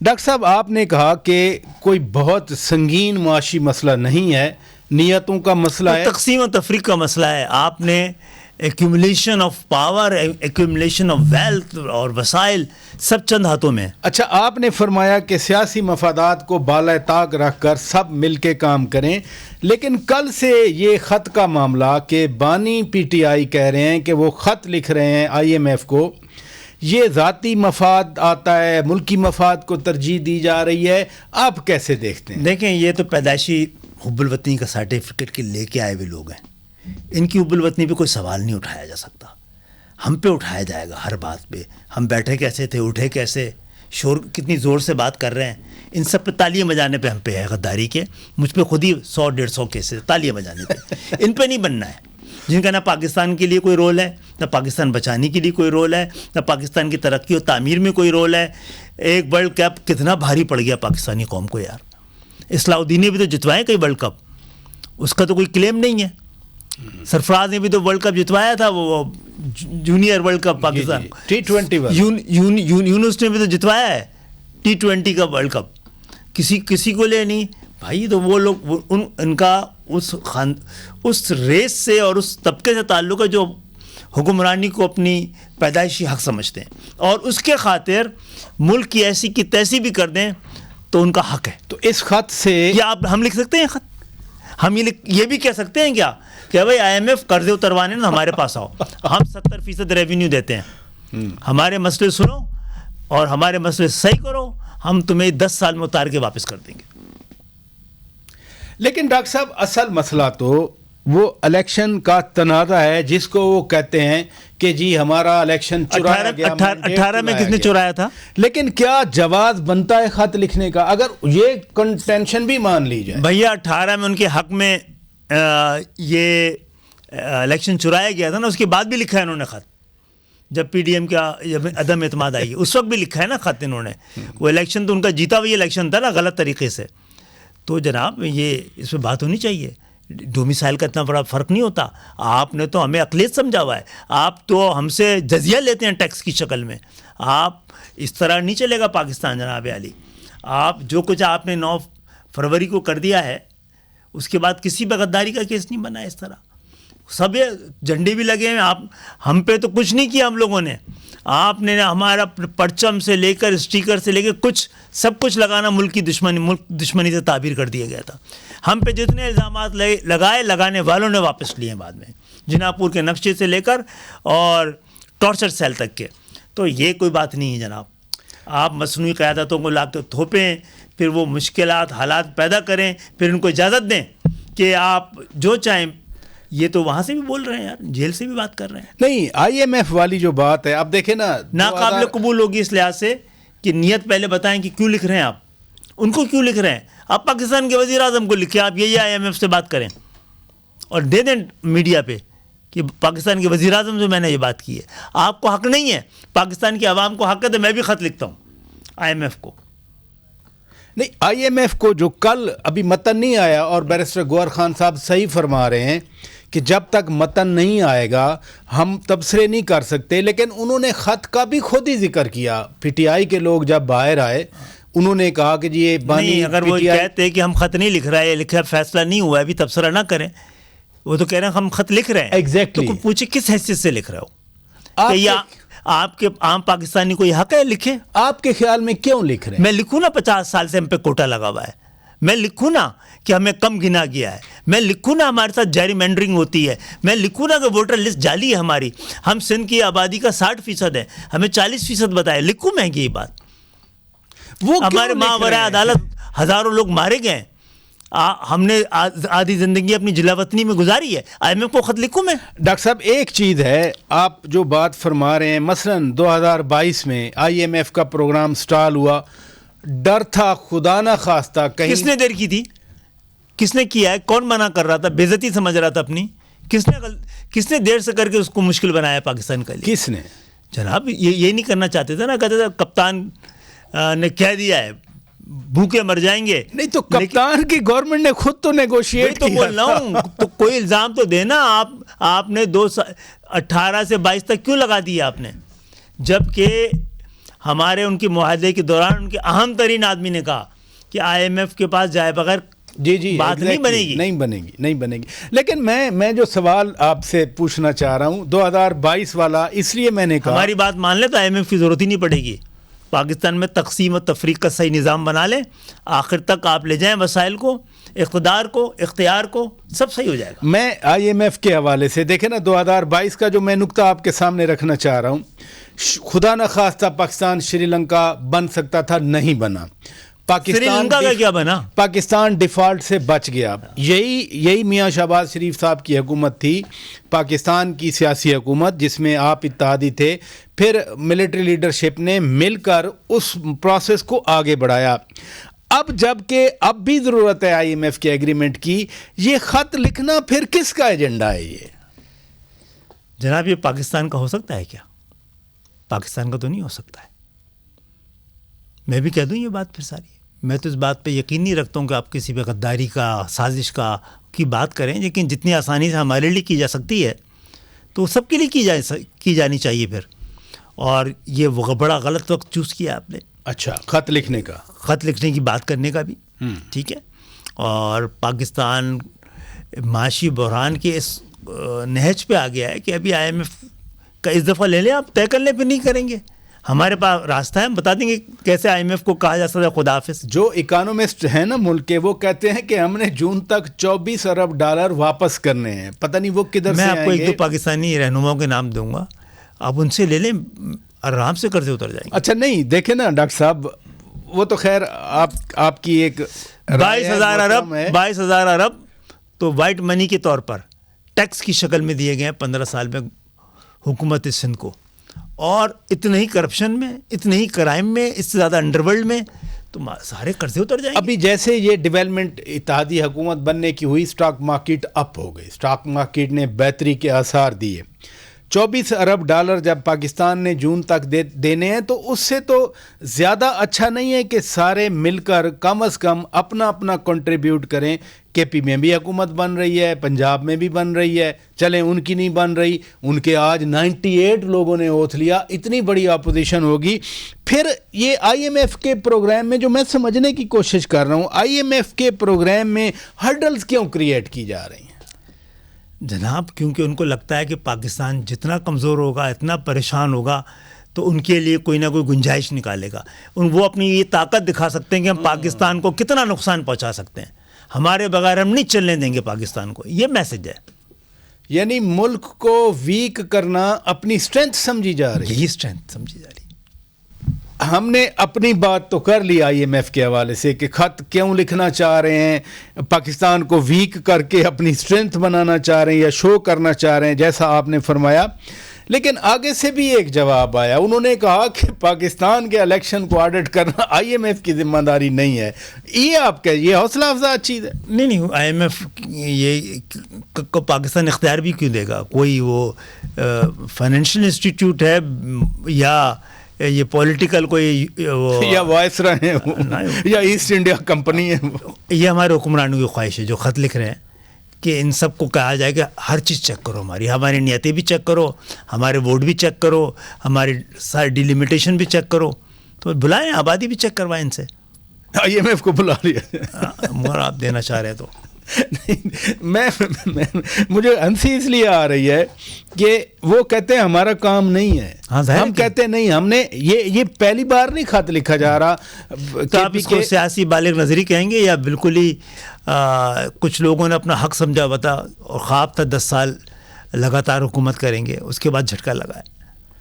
Doctor صاحب آپ نے کہا کہ کوئی بہت سنگین معاشی مسئلہ نہیں ہے، نیتوں کا مسئلہ ہے، تقسیم و تفریق کا مسئلہ ہے. آپ نے accumulation of power, accumulation of wealth اور وسائل سب چند ہاتھوں میں. اچھا، آپ نے فرمایا کہ سیاسی مفادات کو بالائے طاق رکھ کر سب مل کے کام کریں، لیکن کل سے یہ خط کا معاملہ کہ بانی پی ٹی آئی کہہ رہے ہیں کہ وہ خط لکھ رہے ہیں آئی ایم ایف کو، یہ ذاتی مفاد آتا ہے، ملکی مفاد کو ترجیح دی جا رہی ہے، آپ کیسے دیکھتے ہیں؟ دیکھیں، یہ تو پیدائشی حب الوطنی کا سرٹیفکیٹ کے لے کے آئے ہوئے لوگ ہیں. ان کی حب الوطنی پہ کوئی سوال نہیں اٹھایا جا سکتا. ہم پہ اٹھایا جائے گا ہر بات پہ. ہم بیٹھے کیسے تھے، اٹھے کیسے، شور کتنی زور سے بات کر رہے ہیں، ان سب پہ تالیاں بجانے پہ ہم پہ ہے غداری کے. مجھ پہ خود ہی 100-150 کیسز تالیاں بجانے پہ. ان پہ نہیں بننا ہے، جن کا نہ پاکستان کے لیے کوئی رول ہے، نہ پاکستان بچانے کے لیے کوئی رول ہے، نہ پاکستان کی ترقی و تعمیر میں کوئی رول ہے. ایک ورلڈ کپ کتنا بھاری پڑ گیا پاکستانی قوم کو یار. اصلاح الدین نے بھی تو جتوائے کئی ورلڈ کپ، اس کا تو کوئی کلیم نہیں ہے. سرفراز نے بھی تو ورلڈ کپ جتوایا تھا، وہ junior world cup Pakistan. T20 یونس نے بھی تو جتوایا ہے T20 کا ورلڈ کپ. کسی کو لے نہیں بھائی. تو وہ لوگ ان کا اس ریس سے اور اس طبقے سے تعلق ہے جو حکمرانی کو اپنی پیدائشی حق سمجھتے ہیں، اور اس کے خاطر ملک کی ایسی کی تیسی بھی کر دیں تو ان کا حق ہے. تو اس خط سے کیا ہم لکھ سکتے ہیں خط؟ ہم یہ بھی کہہ سکتے ہیں کیا کہ بھائی آئی ایم ایف قرضے اتروانے نا ہمارے پاس آؤ، ہم 70% ریونیو دیتے ہیں، ہمارے مسئلے سنو اور ہمارے مسئلے صحیح کرو، ہم تمہیں 10 سال میں اتار کے واپس کر دیں گے. لیکن ڈاکٹر صاحب اصل مسئلہ تو وہ الیکشن کا تنازع ہے، جس کو وہ کہتے ہیں کہ جی ہمارا الیکشن چرایا گیا. 18 میں کس نے چرایا تھا؟ لیکن کیا جواز بنتا ہے خط لکھنے کا اگر یہ کنٹینشن بھی مان لی جائے؟ بھیا 18 میں ان کے حق میں یہ الیکشن چرایا گیا تھا نا، اس کے بعد بھی لکھا ہے انہوں نے خط. جب پی ڈی ایم کا عدم اعتماد آئی اس وقت بھی لکھا ہے نا خط انہوں نے. وہ الیکشن تو ان کا جیتا ہوئی الیکشن تھا نا غلط طریقے سے. تو جناب یہ اس پہ بات ہونی چاہیے. ڈومیسائل کا اتنا بڑا فرق نہیں ہوتا. آپ نے تو ہمیں اقلیت سمجھا ہوا ہے، آپ تو ہم سے جزیہ لیتے ہیں ٹیکس کی شکل میں. آپ اس طرح نہیں چلے گا پاکستان جناب علی. آپ جو کچھ آپ نے 9 فروری کو کر دیا ہے، اس کے بعد کسی پہ غداری کا کیس نہیں بنا. اس طرح سب جھنڈے بھی لگے ہیں. آپ ہم پہ تو کچھ نہیں کیا ہم لوگوں نے. آپ نے ہمارا پرچم سے لے کر اسٹیکر سے لے کے سب کچھ لگانا ملک دشمنی سے تعبیر کر دیا گیا تھا. ہم پہ جتنے الزامات لگانے والوں نے واپس لیے بعد میں، جناح پور کے نقشے سے لے کر اور ٹارچر سیل تک کے. تو یہ کوئی بات نہیں ہے جناب. آپ مصنوعی قیادتوں کو لا کے تھوپیں، پھر وہ مشکلات حالات پیدا کریں، پھر ان کو اجازت دیں کہ آپ جو چاہیں. یہ تو وہاں سے بھی بول رہے ہیں یار، جیل سے بھی بات کر رہے ہیں. نہیں، آئی ایم ایف والی جو بات ہے اب دیکھیں نا، ناقابل قبول ہوگی اس لحاظ سے کہ نیت پہلے بتائیں کہ کیوں لکھ رہے ہیں آپ. ان کو کیوں لکھ رہے ہیں؟ آپ پاکستان کے وزیر اعظم کو لکھیں، آپ یہی آئی ایم ایف سے بات کریں اور دے دیں میڈیا پہ کہ پاکستان کے وزیر اعظم سے میں نے یہ بات کی ہے. آپ کو حق نہیں ہے، پاکستان کی عوام کو حق ہے. تو میں بھی خط لکھتا ہوں آئی ایم ایف کو. نہیں، آئی ایم ایف کو جو کل ابھی متن نہیں آیا، اور بیرسٹر گوہر خان صاحب صحیح فرما رہے ہیں کہ جب تک متن نہیں آئے گا ہم تبصرے نہیں کر سکتے. لیکن انہوں نے خط کا بھی خود ہی ذکر کیا. پی ٹی آئی کے لوگ جب باہر آئے انہوں نے کہا کہ جی یہ نہیں، اگر وہ کہتے کہ ہم خط نہیں لکھ رہے، لکھا فیصلہ نہیں ہوا ابھی تبصرہ نہ کریں. وہ تو کہہ رہے ہیں ہم خط لکھ رہے ہیں. ایگزیکٹلی. تو پوچھے کس حیثیت سے لکھ رہے ہو؟ یا آپ کے عام پاکستانی کو یہ حق ہے لکھے؟ آپ کے خیال میں کیوں لکھ رہے ہیں؟ میں لکھوں نا 50 سال سے ہم پہ کوٹا لگا ہوا ہے. میں لکھوں نا کہ ہمیں کم گنا گیا ہے. میں لکھوں نا ہمارے ساتھ جیری مینڈرنگ ہوتی ہے. میں لکھوں نا کہ ووٹر لسٹ جعلی ہے ہماری. ہم سندھ کی آبادی کا 60% ہے، ہمیں 40% بتائے. لکھوں میں یہ بات. وہ ہمارے ماورائے عدالت ہزاروں لوگ مارے گئے. ہم نے آدھی زندگی اپنی جلا وطنی میں گزاری ہے. آئی ایم ایف کو خط لکھوں میں؟ ڈاکٹر صاحب ایک چیز ہے، آپ جو بات فرما رہے ہیں، مثلاً 2022 میں آئی ایم ایف کا پروگرام سٹال ہوا. ڈر تھا خدا نہ خواستہ کہیں. کس نے دیر کی تھی؟ کس نے کیا ہے؟ کون منع کر رہا تھا؟ بے عزتی سمجھ رہا تھا اپنی؟ کس نے دیر سے کر کے اس کو مشکل بنایا پاکستان کے لیے؟ کس نے؟ جناب یہ نہیں کرنا چاہتے تھے نا. کہتے تھے کپتان نے کہہ دیا ہے بھوکے مر جائیں گے. نہیں تو کپتان کی گورنمنٹ نے خود تو نیگوشیٹ تو بول رہا ہوں. تو کوئی الزام تو دینا. آپ نے 18 سے 22 تک کیوں لگا دیا آپ نے؟ جبکہ ہمارے ان کے معاہدے کے دوران ان کے اہم ترین آدمی نے کہا کہ IMF کے پاس جائے بغیر جی بات نہیں بنے گی، نہیں بنے گی. لیکن میں جو سوال آپ سے پوچھنا چاہ رہا ہوں 2022 والا، اس لیے میں نے کہا ہماری بات مان لیں تو IMF کی ضرورت ہی نہیں پڑے گی. پاکستان میں تقسیم و تفریق کا صحیح نظام بنا لیں، آخر تک آپ لے جائیں وسائل کو، اقتدار کو، اختیار کو، سب صحیح ہو جائے گا. میں IMF کے حوالے سے دیکھیں نا 2022 کا جو میں نقطہ آپ کے سامنے رکھنا چاہ رہا ہوں، خدا نہ خواستہ پاکستان شری لنکا بن سکتا تھا، نہیں بنا. سری لنکا کا کیا بنا؟ پاکستان ڈیفالٹ سے بچ گیا. یہی میاں شہباز شریف صاحب کی حکومت تھی، پاکستان کی سیاسی حکومت جس میں آپ اتحادی تھے. پھر ملٹری لیڈرشپ نے مل کر اس پروسیس کو آگے بڑھایا. اب جب کہ اب بھی ضرورت ہے IMF کے ایگریمنٹ کی، یہ خط لکھنا پھر کس کا ایجنڈا ہے؟ یہ جناب یہ پاکستان کا ہو سکتا ہے کیا؟ پاکستان کا تو نہیں ہو سکتا ہے. میں بھی کہہ دوں یہ بات پھر ساری. میں تو اس بات پہ یقین نہیں رکھتا ہوں کہ آپ کسی پہ غداری کا، سازش کی بات کریں، لیکن جتنی آسانی سے ہمارے لیے کی جا سکتی ہے تو سب کے لیے کی جانی چاہیے پھر. اور یہ بڑا غلط وقت چوز کیا آپ نے. اچھا، خط لکھنے کی بات کرنے کا بھی ٹھیک ہے. اور پاکستان معاشی بحران کے اس نہج پہ آ گیا ہے کہ ابھی IMF کا اس دفعہ لے لیں، آپ طے کر لیں، پھر نہیں کریں گے. ہمارے پاس راستہ ہے، ہم بتا دیں گے کیسے IMF کو کہا جا سکتا ہے خدا حافظ. جو اکانومسٹ ہیں نا ملک کے، وہ کہتے ہیں کہ ہم نے جون تک $24 ارب واپس کرنے ہیں. پتہ نہیں وہ کدھر سے آئیں گے. میں آپ کو ایک دو پاکستانی رہنماؤں کے نام دوں گا، آپ ان سے لے لیں، آرام سے قرضے اتر جائیں گے. اچھا نہیں، دیکھیں نا ڈاکٹر صاحب، وہ تو خیر آپ کی ایک 22,000 ارب تو وائٹ منی کے طور پر ٹیکس کی شکل میں دیے گئے ہیں 15 سال میں حکومت سندھ کو. اور اتنے ہی کرپشن میں، اتنے ہی کرائم میں، اس سے زیادہ انڈر ورلڈ میں، تو سارے قرضے اتر جائیں گے. ابھی جیسے یہ ڈیولپمنٹ اتحادی حکومت بننے کی ہوئی، اسٹاک مارکیٹ اپ ہو گئی، اسٹاک مارکیٹ نے بہتری کے آثار دیے. $24 ارب جب پاکستان نے جون تک دینے ہیں تو اس سے تو زیادہ اچھا نہیں ہے کہ سارے مل کر کم از کم اپنا اپنا کنٹریبیوٹ کریں. KP میں بھی حکومت بن رہی ہے، پنجاب میں بھی بن رہی ہے، چلیں ان کی نہیں بن رہی، ان کے آج 98 لوگوں نے اوتھ لیا، اتنی بڑی اپوزیشن ہوگی. پھر یہ IMF کے پروگرام میں جو میں سمجھنے کی کوشش کر رہا ہوں، IMF کے پروگرام میں ہرڈلز کیوں کریٹ کی جا رہی ہیں؟ جناب کیونکہ ان کو لگتا ہے کہ پاکستان جتنا کمزور ہوگا، اتنا پریشان ہوگا، تو ان کے لیے کوئی نہ کوئی گنجائش نکالے گا. وہ اپنی یہ طاقت دکھا سکتے ہیں کہ ہم پاکستان کو کتنا نقصان پہنچا سکتے ہیں، ہمارے بغیر ہم نہیں چلنے دیں گے پاکستان کو. یہ میسج ہے. یعنی ملک کو ویک کرنا اپنی اسٹرینتھ سمجھی جا رہی ہے. یہی اسٹرینتھ سمجھی جا رہی ہے. ہم نے اپنی بات تو کر لی IMF کے حوالے سے کہ خط کیوں لکھنا چاہ رہے ہیں، پاکستان کو ویک کر کے اپنی اسٹرینتھ بنانا چاہ رہے ہیں یا شو کرنا چاہ رہے ہیں، جیسا آپ نے فرمایا. لیکن آگے سے بھی ایک جواب آیا، انہوں نے کہا کہ پاکستان کے الیکشن کو آڈٹ کرنا IMF کی ذمہ داری نہیں ہے. یہ آپ کا یہ حوصلہ افزا چیز ہے. نہیں IMF یہ کو پاکستان اختیار بھی کیوں دے گا؟ کوئی وہ فائنینشیل انسٹیٹیوٹ ہے یا یہ پولیٹیکل کوئی یا وائسرا ہے یا ایسٹ انڈیا کمپنی ہے؟ یہ ہمارے حکمرانوں کی خواہش ہے جو خط لکھ رہے ہیں کہ ان سب کو کہا جائے کہ ہر چیز چیک کرو، ہماری نیتیں بھی چیک کرو، ہمارے ووٹ بھی چیک کرو، ہماری ساری ڈیلیمیٹیشن بھی چیک کرو. تو بلائیں، آبادی بھی چیک کروائیں ان سے. IMF کو بلا لیا مگر آپ دینا چاہ رہے تو مجھے ہنسی اس لیے آ رہی ہے کہ وہ کہتے ہیں ہمارا کام نہیں ہے. ہم کہتے نہیں، ہم نے یہ پہلی بار نہیں خط لکھا جا رہا. تو آپ اس کو سیاسی بالغ نظری کہیں گے یا بالکل ہی کچھ لوگوں نے اپنا حق سمجھا بتا اور خواب تھا 10 سال لگاتار حکومت کریں گے، اس کے بعد جھٹکا لگا ہے.